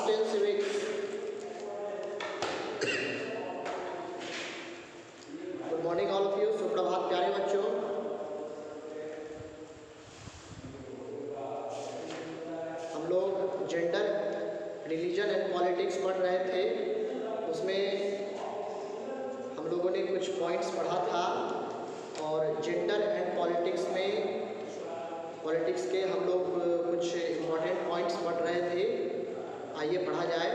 Past tense civics. Good morning all of you. सुप्रभात प्यारे बच्चों। हम लोग जेंडर, रिलीजन एंड पॉलिटिक्स पढ़ रहे थे। उसमें हम लोगों ने कुछ पॉइंट्स पढ़ा था और जेंडर एंड पॉलिटिक्स में पॉलिटिक्स के हम लोग कुछ इम्पॉर्टेंट पॉइंट्स पढ़ रहे थे। आइए पढ़ा जाए।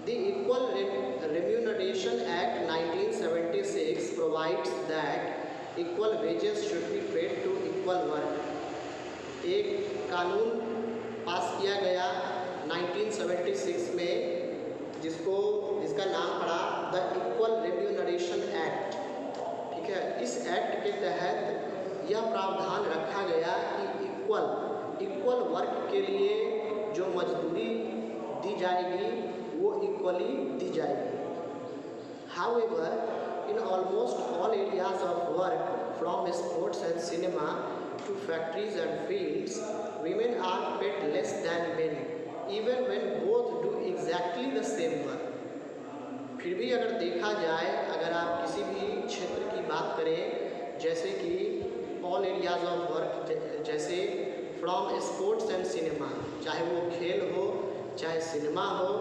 The Equal Remuneration Act 1976 provides that equal wages should be paid to equal work. एक कानून पास किया गया 1976 में जिसका नाम पड़ा द इक्वल रेम्यूनरेशन एक्ट। ठीक है, इस एक्ट के तहत यह प्रावधान रखा गया कि इक्वल वर्क के लिए जो मजदूरी दी जाएगी वो इक्वली दी जाएगी। However, in almost all areas of work, from sports and cinema to factories and fields, women are paid less than men, even when both do exactly the same work. फिर भी अगर देखा जाए, अगर आप किसी भी क्षेत्र की बात करें, जैसे कि ऑल एरियाज ऑफ वर्क, जैसे फ्रॉम स्पोर्ट्स एंड सिनेमा, चाहे वो खेल हो चाहे सिनेमा हो,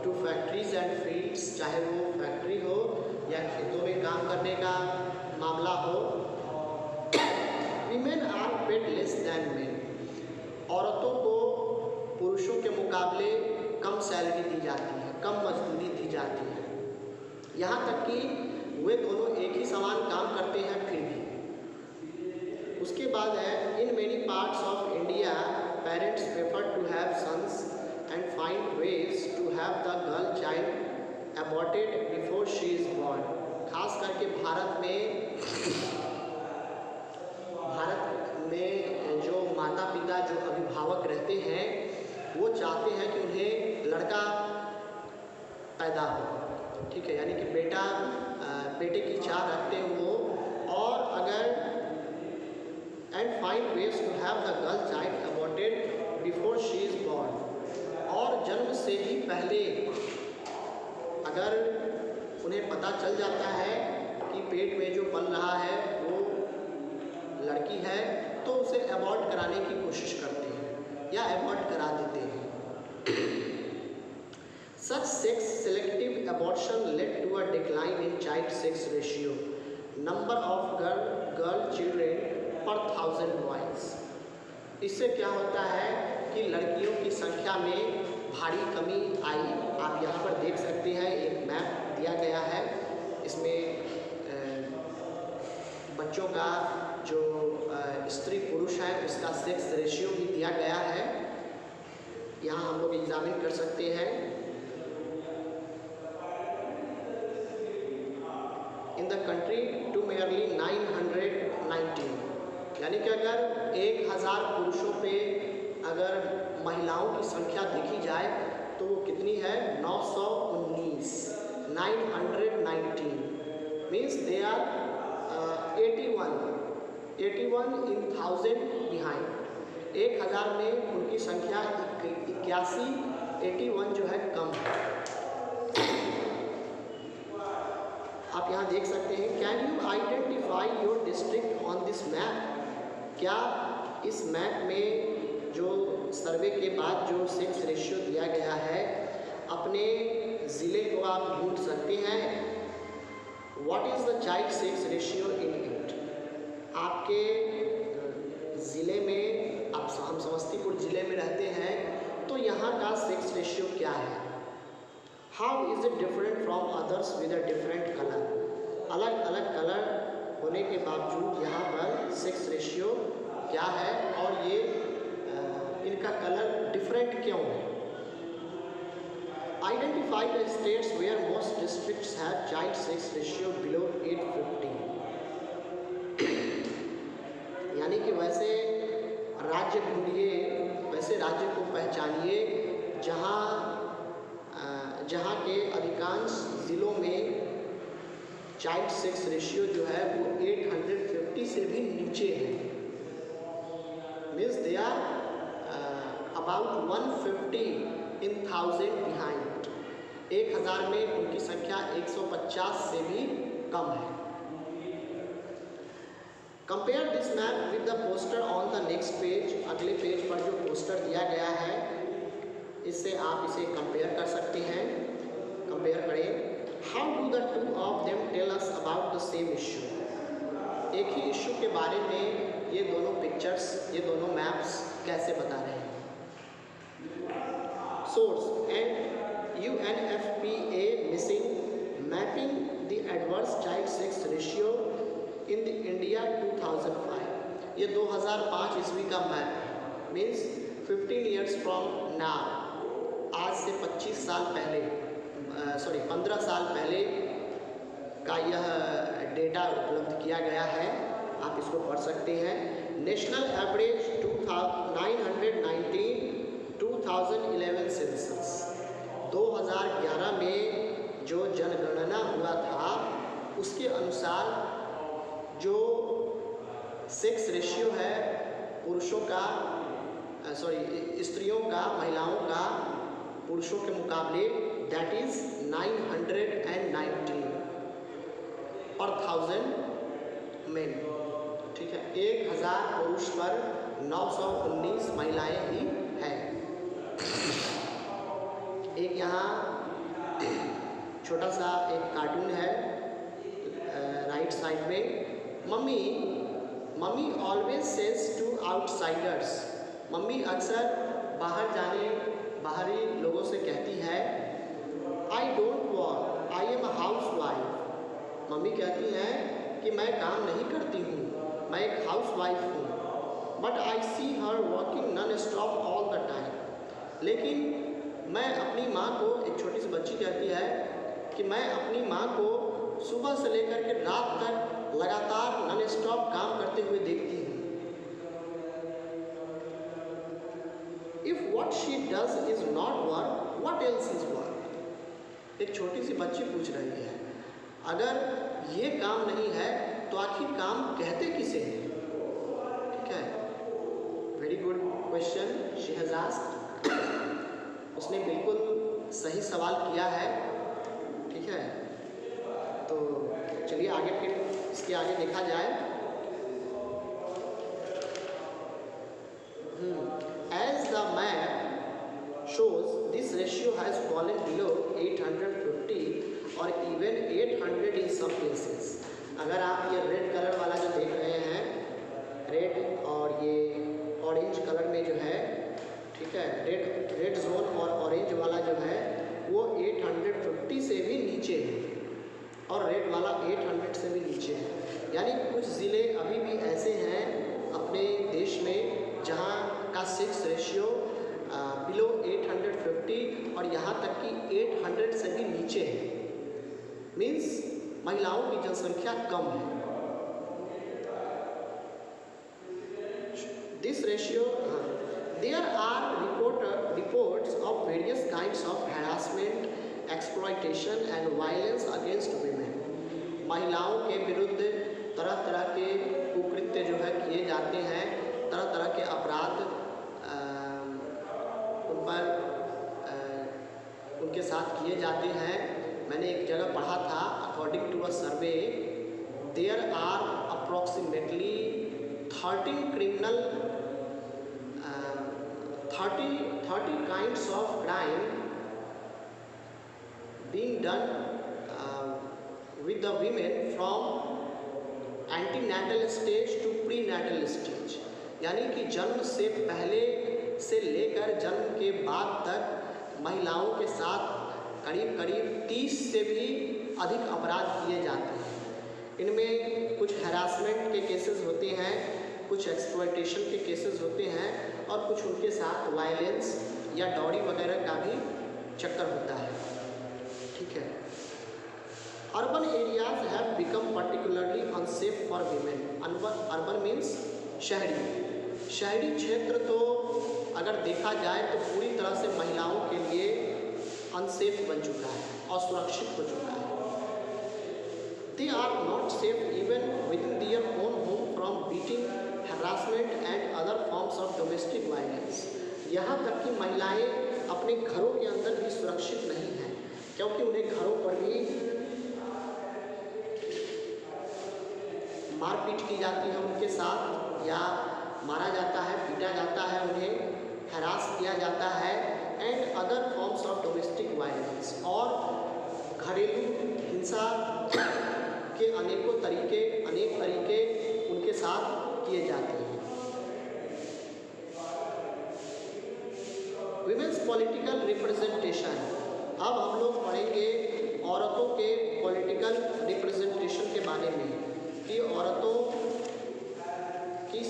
टू फैक्ट्रीज एंड फील्ड्स, चाहे वो फैक्ट्री हो या खेतों में काम करने का मामला हो, women are paid less than men. औरतों को पुरुषों के मुकाबले कम सैलरी दी जाती है, कम मजदूरी दी जाती है। यहाँ तक कि वे दोनों एक ही समान काम करते हैं फिर भी। उसके बाद है, in many parts of India parents prefer to have sons and find ways to have the girl child aborted before she is born. खास करके भारत में जो माता पिता, जो अभिभावक रहते हैं, वो चाहते हैं कि उन्हें लड़का पैदा हो। ठीक है, यानी कि बेटे की चाह रखते हैं वो, और अगर and find ways to have the girl child aborted before she is born, और जन्म से ही पहले अगर उन्हें पता चल जाता है कि पेट में जो पल रहा है वो लड़की है, तो उसे अबॉर्ट कराने की कोशिश करते हैं या अबॉर्ट करा देते हैं। Such sex-selective abortion led to a decline in child-sex ratio, number of girl children per 1000 boys। इससे क्या होता है कि लड़कियों की संख्या में भारी कमी आई। आप यहाँ पर देख सकते हैं, एक मैप दिया गया है, इसमें बच्चों का जो स्त्री पुरुष है उसका सेक्स रेशियो भी दिया गया है। यहाँ हम लोग एग्जामिन कर सकते हैं। In the country to merely 919, यानी कि अगर 1000 पुरुषों पे अगर महिलाओं की संख्या देखी जाए तो वो कितनी है? 919, 919 means they are 81 in 1000 behind. 1000 में उनकी संख्या 81 जो है कम है। आप यहाँ देख सकते हैं, can you identify your district on this map? क्या इस मैप में जो सर्वे के बाद जो सेक्स रेशियो दिया गया है, अपने ज़िले को आप ढूंढ सकते हैं? What is the child sex ratio in it? आपके ज़िले में, हम समस्तीपुर ज़िले में रहते हैं, तो यहाँ का सेक्स रेशियो क्या है? How is it different from others with a different colour? अलग अलग कलर होने के बावजूद यहाँ पर सेक्स रेशियो क्या है और ये इनका कलर डिफरेंट क्यों है? Identify the states where most districts have child sex ratio below 850। यानी कि वैसे राज्य ढूंढिए, वैसे राज्य को पहचानिए जहाँ के अधिकांश ज़िलों में चाइल्ड सेक्स रेशियो जो है वो 850 से भी नीचे है। Means they are about 150 in 1000 behind. 1000 में उनकी संख्या 150 से भी कम है। Compare this map with the poster on the next page. अगले पेज पर जो पोस्टर दिया गया है इससे आप इसे कंपेयर कर सकते हैं। कंपेयर करें। How do the two of them tell us about the same issue. एक ही इशू के बारे में ये दोनों पिक्चर्स, ये दोनों मैप्स कैसे बता रहे हैं। Source and UNFPA missing mapping the adverse child sex ratio in the India 2005। ये 2005 ईस्वी का मैप है। मीन्स 15 ईयर्स फ्रॉम नाउ, आज से 25 साल पहले 15 साल पहले का यह डेटा उपलब्ध किया गया है। आप इसको पढ़ सकते हैं। National average 919 2011 census. 2011 में जो जनगणना हुआ था उसके अनुसार जो सेक्स रेशियो है पुरुषों का स्त्रियों का, महिलाओं का पुरुषों के मुकाबले, दैट इज 919 पर 1000 मेन। ठीक है, 1000 पुरुष पर 919 महिलाएं ही हैं। एक यहाँ छोटा सा एक कार्टून है राइट साइड में। Mummy always says to outsiders. Mummy अक्सर बाहरी लोगों से कहती है, I don't work, I am a housewife. Mummy कहती हैं कि मैं काम नहीं करती हूँ, मैं एक हाउस वाइफ हूँ। But I see her working non stop all the time. लेकिन मैं अपनी माँ को, एक छोटी सी बच्ची कहती है कि मैं अपनी माँ को सुबह से लेकर के रात तक लगातार नॉन स्टॉप काम करते हुए देखती हूँ। If what she does is not work, what else is work. एक छोटी सी बच्ची पूछ रही है, अगर ये काम नहीं है तो आखिर काम कहते किसे हैं। ठीक है, very good question she has asked. उसने बिल्कुल सही सवाल किया है। ठीक है, तो चलिए आगे फिर इसके आगे देखा जाए। As the map shows this ratio has fallen below 850 और even 800 in some places। अगर आप ये रेड कलर वाला जो देख रहे हैं, रेड और ये ऑरेंज कलर में जो है, ठीक है, रेड जोन और ऑरेंज वाला जो है वो 850 से भी नीचे है और रेड वाला 800 से भी नीचे है। यानी कुछ ज़िले अभी भी ऐसे हैं अपने देश में जहाँ का सेक्स रेशियो बिलो 850 और यहाँ तक कि 800 से भी नीचे है। मीन्स महिलाओं की जनसंख्या कम है। This ratio, there are reports of various kinds of harassment, exploitation and violence against women। महिलाओं के विरुद्ध तरह तरह के कुकृत्य जो है किए जाते हैं, तरह तरह के अपराध उन पर उनके साथ किए जाते हैं। मैंने एक जगह पढ़ा था, according to a survey there are approximately 30 kinds of crime being done with the women from antenatal stage to prenatal stage। यानी कि जन्म से पहले से लेकर जन्म के बाद तक महिलाओं के साथ करीब 30 से भी अधिक अपराध किए जाते हैं। इनमें कुछ हैरासमेंट के केसेस होते हैं, कुछ एक्सप्लॉयटेशन के केसेस होते हैं और कुछ उनके साथ वायलेंस या डॉरी वगैरह का भी चक्कर होता है। ठीक है, urban areas have become particularly unsafe for women. Urban means शहरी क्षेत्र तो अगर देखा जाए तो पूरी तरह से महिलाओं के लिए अनसेफ बन चुका है, असुरक्षित हो चुका है। They are not safe even within their own home from beating, harassment and other forms of domestic violence। यहाँ तक कि महिलाएं अपने घरों के अंदर भी सुरक्षित नहीं हैं, क्योंकि उन्हें घरों पर भी मारपीट की जाती है उनके साथ, या मारा जाता है, पीटा जाता है, उन्हें हरास किया जाता है। And other forms of domestic violence, और घरेलू हिंसा के अनेक तरीके उनके साथ किए जाते हैं। Women's political representation. अब हम लोग पढ़ेंगे औरतों के पॉलिटिकल रिप्रेजेंटेशन के बारे में कि औरतों की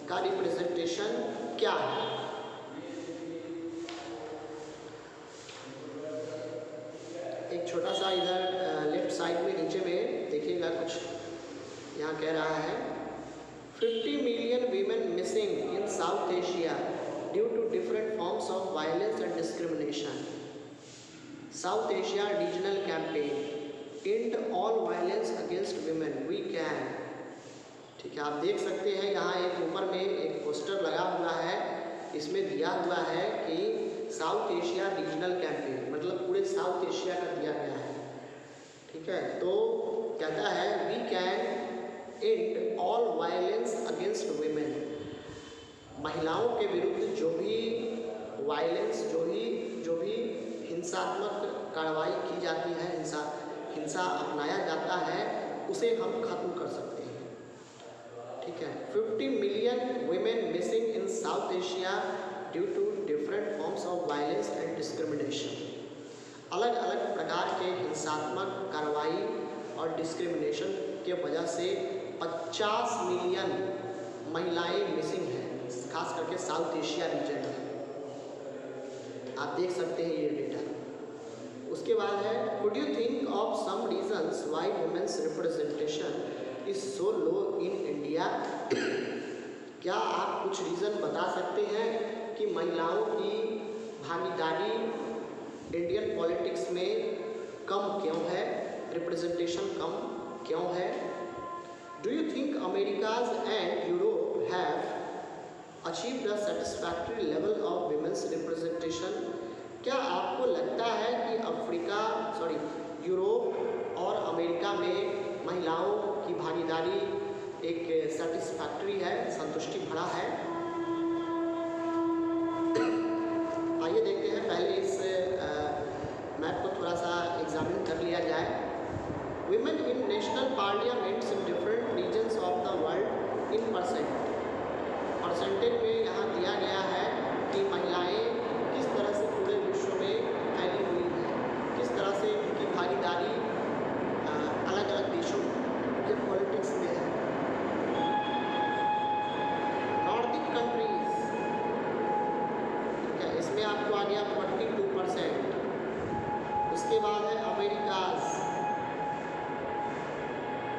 का रिप्रेजेंटेशन क्या है। एक छोटा सा इधर लेफ्ट साइड में नीचे में देखिएगा, कुछ यहाँ कह रहा है 50 million women missing in South Asia due to different forms of violence and discrimination। South Asia Regional Campaign End all violence against women we can। ठीक है, आप देख सकते हैं यहाँ एक ऊपर में एक पोस्टर लगा हुआ है, इसमें दिया हुआ है कि साउथ एशिया रीजनल कैंपेन, मतलब पूरे साउथ एशिया का दिया गया है। ठीक है, तो कहता है we can end all violence against women. महिलाओं के विरुद्ध जो भी वायलेंस, जो भी हिंसात्मक कार्रवाई की जाती है, हिंसा अपनाया जाता है, उसे हम खत्म कर सकते हैं। ठीक है, 50 million women missing in South Asia due to different forms of violence and discrimination। अलग अलग प्रकार के हिंसात्मक कार्रवाई और डिस्क्रिमिनेशन के वजह से 50 मिलियन महिलाएं मिसिंग हैं, खास करके साउथ एशिया रीजन में। आप देख सकते हैं ये डेटा। उसके बाद है could you think of some reasons why women's representation is so low in India. क्या आप कुछ रीज़न बता सकते हैं कि महिलाओं की भागीदारी इंडियन पॉलिटिक्स में कम क्यों है, रिप्रेजेंटेशन कम क्यों है। Do you think Americas and Europe have achieved a satisfactory level of women's representation. क्या आपको लगता है कि यूरोप और अमेरिका में महिलाओं की भागीदारी एक सेटिस्फैक्टरी है, संतुष्टि भरा है। आइए देखते हैं, पहले इस मैप को थोड़ा सा एग्जामिन कर लिया जाए। Women in national parliaments in different regions of the world in percentage में यहाँ दिया गया है कि महिलाएं किस तरह से पूरे विश्व में फैली हुई हैं, किस तरह से उनकी भागीदारी अलग अलग देशों के पॉलिटिक्स में है। नॉर्डिक कंट्रीज, ठीक है, इसमें आपको आ गया 42%। उसके बाद है अमेरिकाज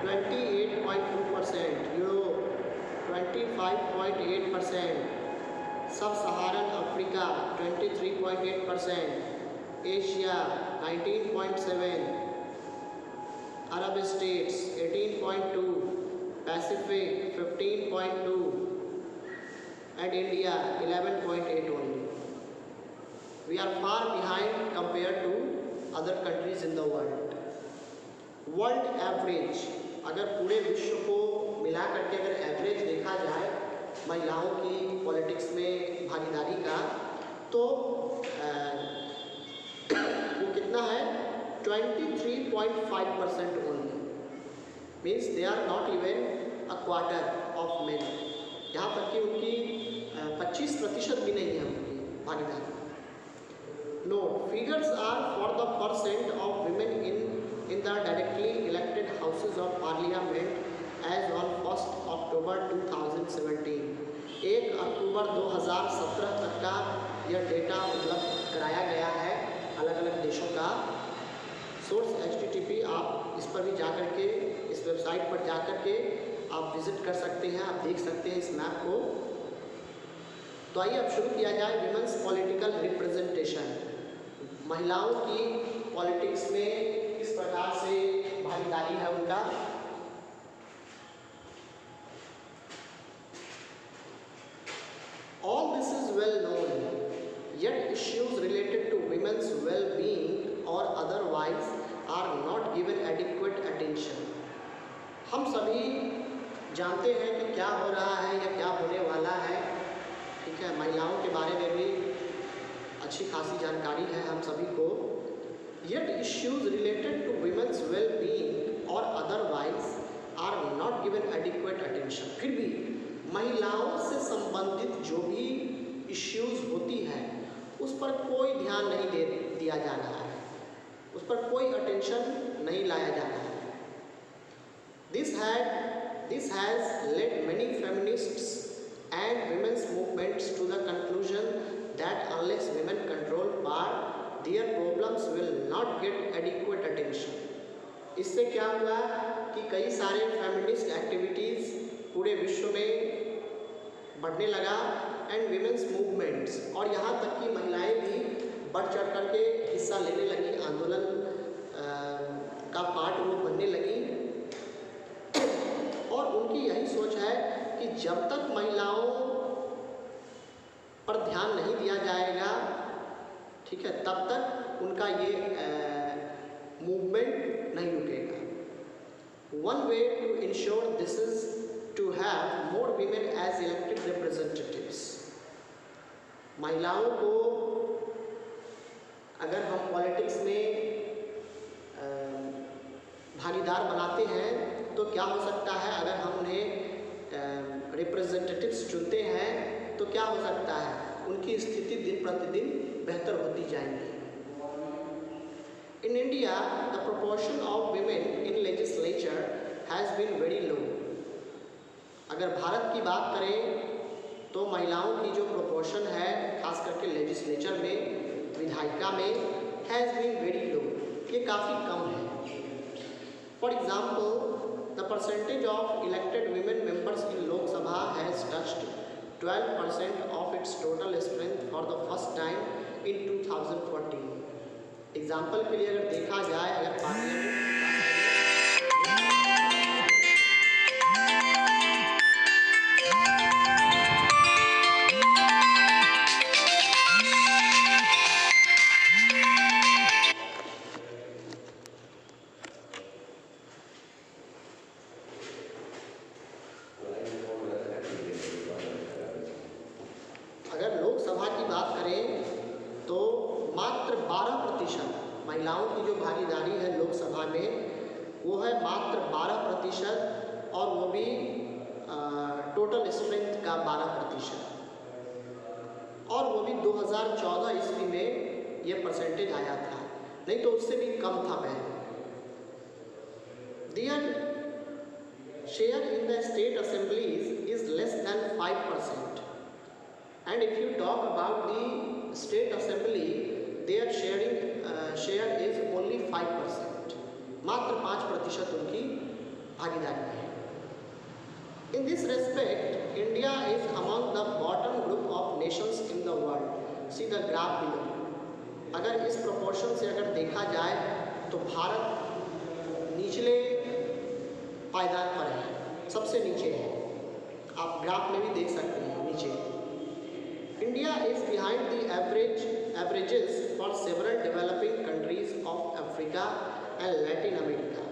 28.2%, यूरोप 25.8%, सब सहारन Africa 23.8%, Asia 19.7%, Arab states 18.2%, Pacific 15.2%, and India 11.8% only। We are far behind compared to other countries in the world। World average, अगर पूरे विश्व को मिला करके अगर एवरेज देखा जाए महिलाओं की पॉलिटिक्स में भागीदारी का, तो वो कितना है 23.5% only, means they are not even a quarter of men. यहाँ तक कि उनकी 25% भी नहीं है उनकी भागीदारी। Note, figures are for the percent of women in the directly elected houses of parliament as on 1st October 2017। 1 अक्टूबर 2017 तक का यह डेटा उपलब्ध कराया गया है अलग अलग देशों का। सोर्स HTTP, आप इस पर भी जा कर के, इस वेबसाइट पर जा कर के आप विजिट कर सकते हैं, आप देख सकते हैं इस मैप को। तो आइए अब शुरू किया जाए विमेंस पॉलिटिकल रिप्रेजेंटेशन। महिलाओं की पॉलिटिक्स में किस प्रकार से भागीदारी है उनका। otherwise are not given adequate attention. हम सभी जानते हैं कि क्या हो रहा है या क्या होने वाला है, ठीक है। महिलाओं के बारे में भी अच्छी खासी जानकारी है हम सभी को। Yet issues related to women's well-being or otherwise are not given adequate attention. फिर भी महिलाओं से संबंधित जो भी इश्यूज होती है उस पर कोई ध्यान नहीं दिया जा रहा है, उस पर कोई अटेंशन नहीं लाया जा रहा है। This has led many feminists and women's movements to the conclusion that unless women control power, their problems will not get adequate attention. इससे क्या हुआ कि कई सारे फेमिनिस्ट एक्टिविटीज़ पूरे विश्व में बढ़ने लगा एंड विमेंस मूवमेंट्स, और यहाँ तक कि महिलाएं भी बढ़ चढ़ कर के हिस्सा लेने लगी, आंदोलन का पार्ट वो बनने लगी। और उनकी यही सोच है कि जब तक महिलाओं पर ध्यान नहीं दिया जाएगा, ठीक है, तब तक उनका ये मूवमेंट नहीं रुकेगा। One way to ensure this is to have more women as elected representatives. महिलाओं को अगर हम पॉलिटिक्स में भागीदार बनाते हैं तो क्या हो सकता है, अगर हम उन्हें रिप्रेजेंटेटिव्स चुनते हैं तो क्या हो सकता है, उनकी स्थिति दिन प्रतिदिन बेहतर होती जाएगी। In India, the proportion of women in legislature has been very low. अगर भारत की बात करें तो महिलाओं की जो प्रोपोर्शन है खास करके लेजिस्लेचर में, विधायिका में, हैज़ बीन वेरी लो, ये काफ़ी कम है। For example, the percentage of elected women members in Lok Sabha has touched 12% of its total strength for the first time in 2014. Example के लिए अगर देखा जाए, अगर पार्लियामेंट महिलाओं की जो भागीदारी है लोकसभा में वो है मात्र 12%, और वो भी टोटल स्ट्रेंथ का 12%, और वो भी 2014 ईस्वी में ये परसेंटेज आया था, नहीं तो उससे भी कम था पहले। Their share in the state assemblies is less than 5%, and if you talk about the state assembly, their share is only 5%, मात्र 5% उनकी भागीदारी है। In this respect, India is among the bottom group of nations in the world. See the graph below. अगर इस proportion से अगर देखा जाए तो भारत निचले पायदान पर है, सबसे नीचे है, आप ग्राफ में भी देख सकते हैं नीचे। India is behind the averages for several developing countries of Africa and Latin America.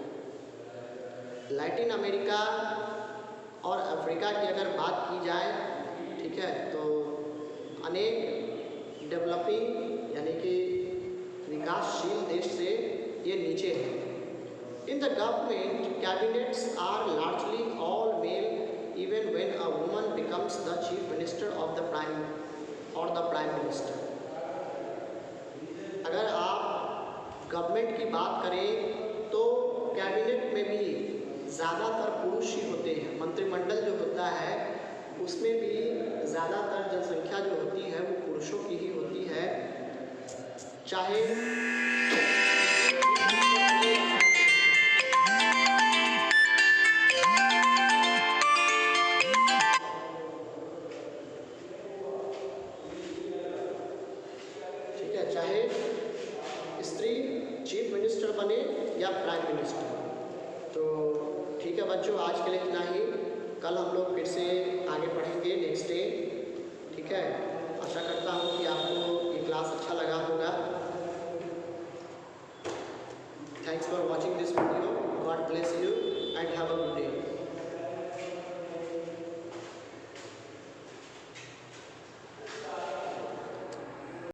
Latin America और अफ्रीका की अगर बात की जाए, ठीक है, तो अनेक डेवलपिंग यानी कि विकासशील देश से ये नीचे है। In the government, cabinets are largely all male, even when a woman becomes the chief minister of the prime minister. अगर आप गवर्नमेंट की बात करें तो कैबिनेट में भी ज़्यादातर पुरुष ही होते हैं, मंत्रिमंडल जो होता है उसमें भी ज़्यादातर जनसंख्या जो होती है वो पुरुषों की ही होती है, चाहे स्त्री चीफ मिनिस्टर बने या प्राइम मिनिस्टर। तो ठीक है बच्चों, आज के लिए इतना ही। कल हम लोग फिर से आगे पढ़ेंगे नेक्स्ट डे, ठीक है। आशा करता हूँ कि आपको ये क्लास अच्छा लगा होगा।